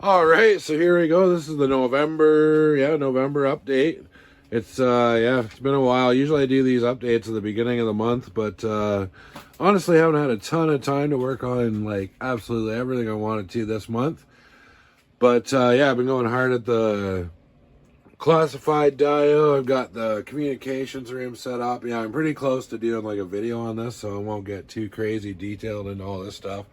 All right, so here we go. This is the November update. It's been a while. Usually I do these updates at the beginning of the month, but honestly, I haven't had a ton of time to work on like absolutely everything I wanted to this month. But I've been going hard at the classified dio. I've got the communications room set up. Yeah, I'm pretty close to doing like a video on this, so I won't get too crazy detailed into all this stuff.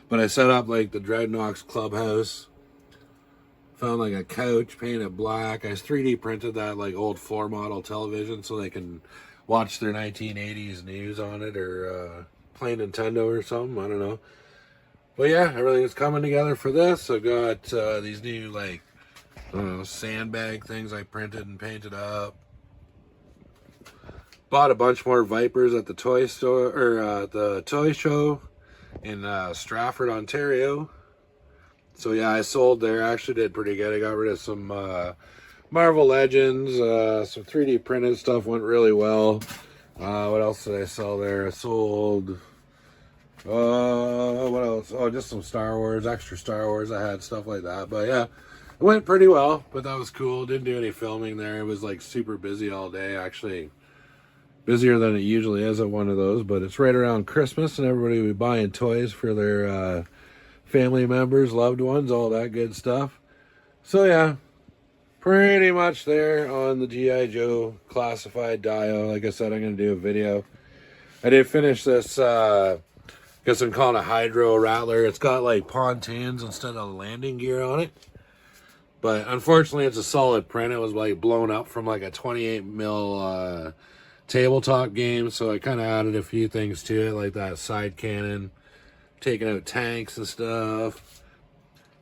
But I set up like the Dreadnoks clubhouse. Found like a couch painted black. I 3D printed that like old floor model television so they can watch their 1980s news on it or play Nintendo or something. I don't know. But yeah, everything's coming together for this. I've got these new like sandbag things I printed and painted up. Bought a bunch more Vipers at the toy store or the toy show in Stratford, Ontario. So yeah, I sold there. I actually did pretty good. I got rid of some Marvel Legends, some 3D printed stuff went really well. What else did I sell there? I sold, what else? Oh, just some Star Wars, extra Star Wars. I had stuff like that. But yeah, it went pretty well, but that was cool. Didn't do any filming there. It was like super busy all day, actually. Busier than it usually is at one of those, but it's right around Christmas and everybody will be buying toys for their family members, loved ones, all that good stuff. So yeah, pretty much there on the G.I. Joe classified dio. Like I said, I'm going to do a video. I did finish this, guess I'm calling it a Hydro Rattler. It's got like pontoons instead of landing gear on it. But unfortunately, it's a solid print. It was like blown up from like a 28 mil tabletop game. So I kind of added a few things to it, like that side cannon, taking out tanks and stuff.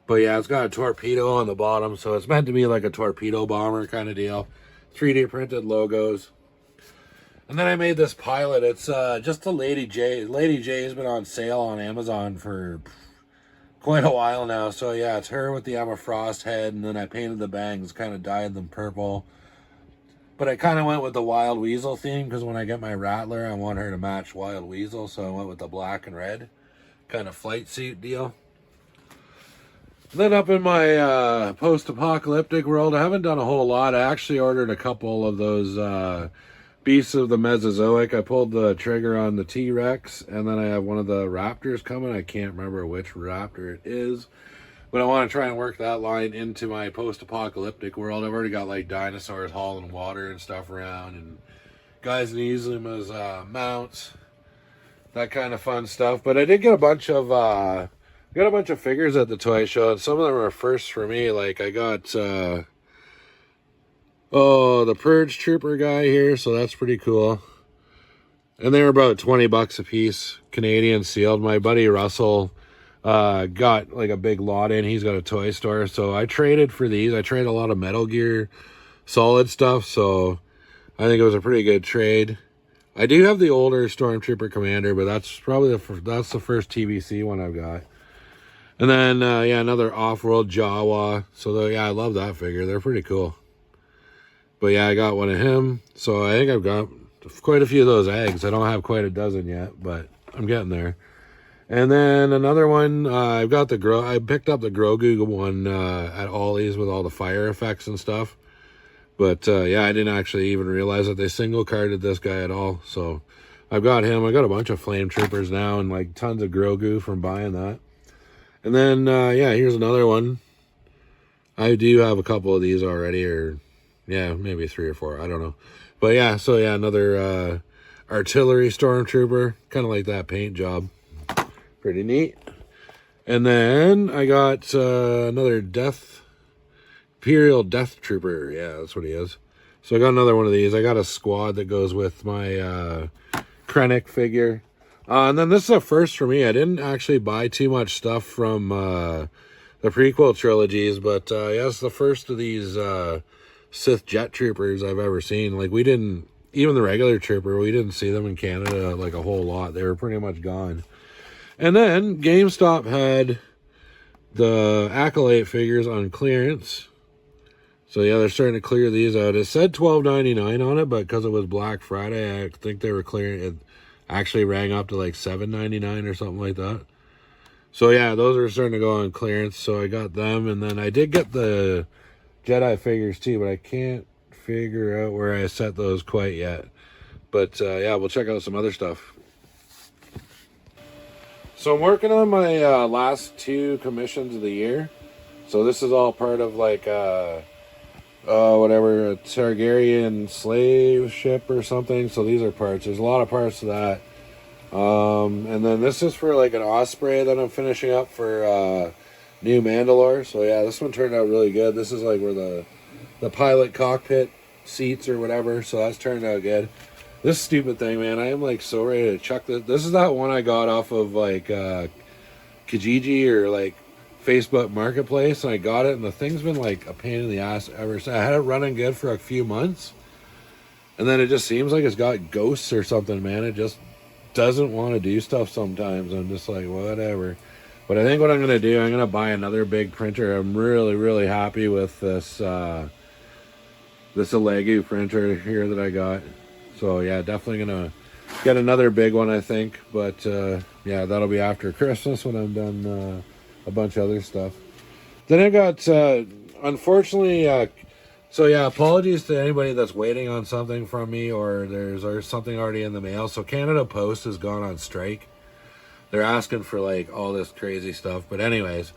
But yeah, it's got a torpedo on the bottom, so it's meant to be like a torpedo bomber kind of deal. 3D printed logos. And then I made this pilot. It's just the Lady J. Lady J has been on sale on Amazon for quite a while now. So yeah, it's her with the Emma Frost head, and then I painted the bangs, kind of dyed them purple. But I kind of went with the Wild Weasel theme, because when I get my Rattler, I want her to match Wild Weasel, so I went with the black and red kind of flight suit deal. And then up in my post-apocalyptic world, I haven't done a whole lot. I actually ordered a couple of those Beasts of the Mesozoic. I pulled the trigger on the T-Rex, and then I have one of the Raptors coming. I can't remember which Raptor it is, but I want to try and work that line into my post-apocalyptic world. I've already got like dinosaurs hauling water and stuff around, and guys can use them as mounts, that kind of fun stuff. But I did get a bunch of figures at the toy show, and some of them are firsts for me. Like I got the Purge Trooper guy here, so that's pretty cool. And they were about $20 a piece, Canadian sealed. My buddy Russell got like a big lot in. He's got a toy store, so I traded for these. I traded a lot of Metal Gear Solid stuff, so I think it was a pretty good trade. I do have the older Stormtrooper Commander, but that's probably the first TBC one I've got. And then another Off-World Jawa. So I love that figure. They're pretty cool. But yeah, I got one of him. So I think I've got quite a few of those eggs. I don't have quite a dozen yet, but I'm getting there. And then another one, I picked up the Grogu one at Ollie's with all the fire effects and stuff. But I didn't actually even realize that they single carded this guy at all. So I've got him. I got a bunch of Flame Troopers now and like tons of Grogu from buying that. And then here's another one. I do have a couple of these already, or maybe 3 or 4. I don't know. But another artillery stormtrooper, kind of like that paint job. Pretty neat. And then I got another Imperial Death Trooper. Yeah, that's what he is. So I got another one of these. I got a squad that goes with my Krennic figure. And then this is a first for me. I didn't actually buy too much stuff from the prequel trilogies, but it's the first of these Sith jet troopers I've ever seen. Like even the regular trooper, we didn't see them in Canada like a whole lot. They were pretty much gone. And then GameStop had the Acolyte figures on clearance. So yeah, they're starting to clear these out. It said $12.99 on it, but because it was Black Friday, I think they were clearing it. Actually rang up to like $7.99 or something like that. So yeah, those are starting to go on clearance. So I got them, and then I did get the Jedi figures too, but I can't figure out where I set those quite yet. But yeah, we'll check out some other stuff. So I'm working on my last 2 commissions of the year. So this is all part of like whatever, a Targaryen slave ship or something. So these are parts. There's a lot of parts to that. And then this is for like an Osprey that I'm finishing up for New Mandalore. So yeah, this one turned out really good. This is like where the pilot cockpit seats or whatever. So that's turned out good. This stupid thing, man, I am like so ready to chuck this. This is that one I got off of like Kijiji or like Facebook Marketplace, and I got it, and the thing's been like a pain in the ass ever since. I had it running good for a few months, and then it just seems like it's got ghosts or something, man. It just doesn't want to do stuff sometimes. I'm just like, whatever. But I think what I'm going to do, I'm going to buy another big printer. I'm really, really happy with this this Alegu printer here that I got. So yeah, definitely going to get another big one, I think. But yeah, that'll be after Christmas when I'm done a bunch of other stuff. Then I got, unfortunately, so yeah, apologies to anybody that's waiting on something from me, or there's something already in the mail. So Canada Post has gone on strike. They're asking for like all this crazy stuff. But anyways,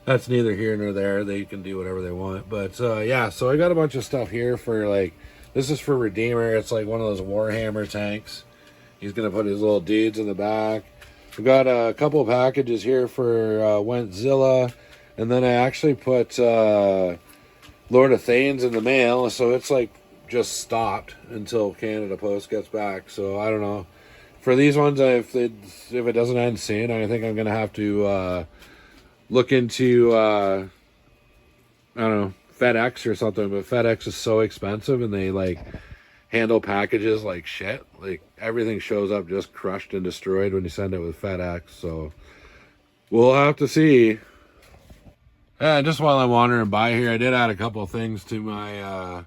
that's neither here nor there. They can do whatever they want. But yeah, so I got a bunch of stuff here for like, this is for Redeemer. It's like one of those Warhammer tanks. He's going to put his little dudes in the back. We've got a couple of packages here for Wentzilla. And then I actually put Lord of Thanes in the mail. So it's like just stopped until Canada Post gets back. So I don't know. For these ones, if it doesn't end soon, I think I'm going to have to look into, I don't know, FedEx or something. But FedEx is so expensive, and they like handle packages like shit. Like everything shows up just crushed and destroyed when you send it with FedEx. So we'll have to see. Just while I'm wandering by here, I did add a couple of things to my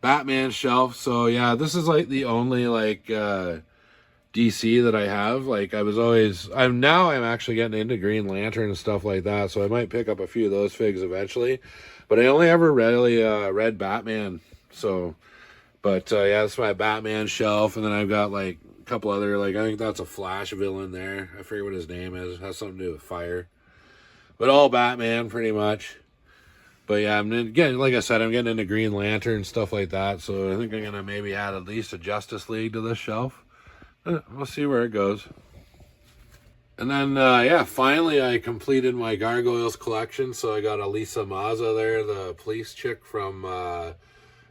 Batman shelf. So yeah, this is like the only like DC that I have. Like I'm actually getting into Green Lantern and stuff like that. So I might pick up a few of those figs eventually. But I only ever really read Batman. So, but yeah, that's my Batman shelf. And then I've got like a couple other, like I think that's a Flash villain there. I forget what his name is. It has something to do with fire. But all Batman pretty much. But yeah, I'm getting, like I said, I'm getting into Green Lantern and stuff like that. So I think I'm gonna maybe add at least a Justice League to this shelf. We'll see where it goes. And then, yeah, finally I completed my Gargoyles collection. So I got Elisa Maza there, the police chick from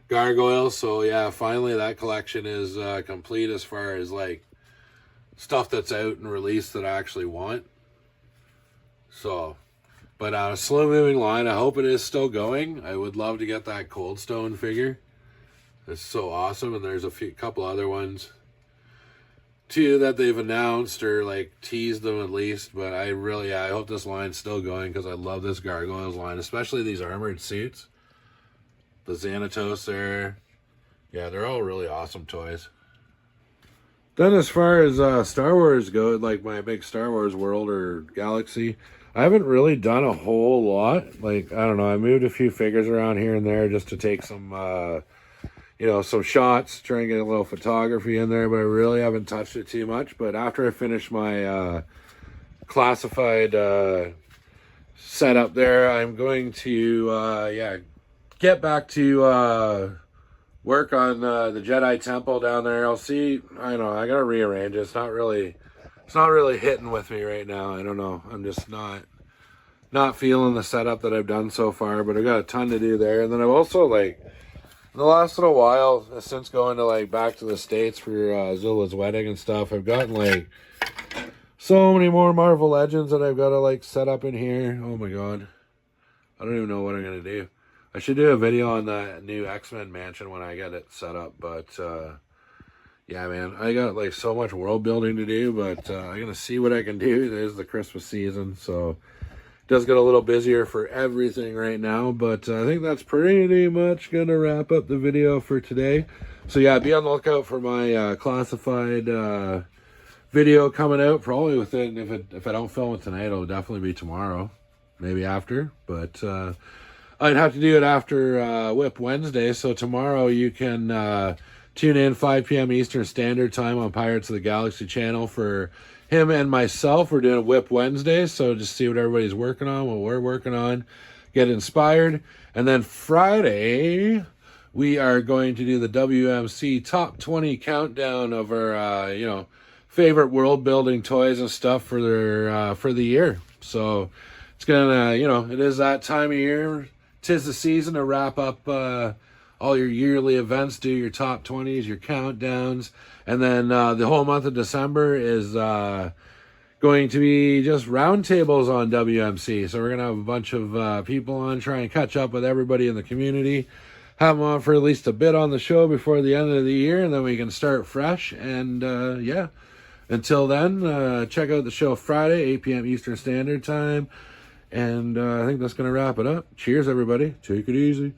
Gargoyles. So yeah, finally that collection is complete as far as like stuff that's out and released that I actually want. So, but a slow moving line. I hope it is still going. I would love to get that Cold Stone figure. It's so awesome. And there's a couple other ones too that they've announced or like teased them at least. But I hope this line's still going because I love this Gargoyles line, especially these armored suits. The Xanatos there. Yeah, they're all really awesome toys. Then as far as Star Wars go, like my big Star Wars world or galaxy, I haven't really done a whole lot. Like, I don't know, I moved a few figures around here and there just to take some some shots, try and get a little photography in there, but I really haven't touched it too much. But after I finish my classified setup there, I'm going to get back to work on the Jedi Temple down there. I'll see. I know I gotta rearrange it. It's not really hitting with me right now. I don't know. I'm just not feeling the setup that I've done so far, but I've got a ton to do there. And then I've also like in the last little while, since going to like back to the States for Zula's wedding and stuff, I've gotten like so many more Marvel Legends that I've got to like set up in here. Oh my god, I don't even know what I'm gonna do. I should do a video on the new X-Men mansion when I get it set up, but yeah, man, I got like so much world building to do, but I'm gonna see what I can do. There's the Christmas season, so it does get a little busier for everything right now, but I think that's pretty much gonna wrap up the video for today. So yeah, be on the lookout for my classified video coming out probably within, if I don't film it tonight, it'll definitely be tomorrow, maybe after. But I'd have to do it after Whip Wednesday. So tomorrow you can tune in 5 p.m. Eastern Standard Time on Pirates of the Galaxy channel for him and myself. We're doing Whip Wednesday, so just see what everybody's working on, what we're working on, get inspired. And then Friday, we are going to do the WMC Top 20 countdown of our, favorite world-building toys and stuff for the year. So it's gonna, it is that time of year. 'Tis the season to wrap up all your yearly events, do your top 20s, your countdowns, and then the whole month of December is going to be just roundtables on WMC. So we're going to have a bunch of people on, try and catch up with everybody in the community, have them on for at least a bit on the show before the end of the year, and then we can start fresh. And until then, check out the show Friday, 8 p.m. Eastern Standard Time. And I think that's going to wrap it up. Cheers, everybody. Take it easy.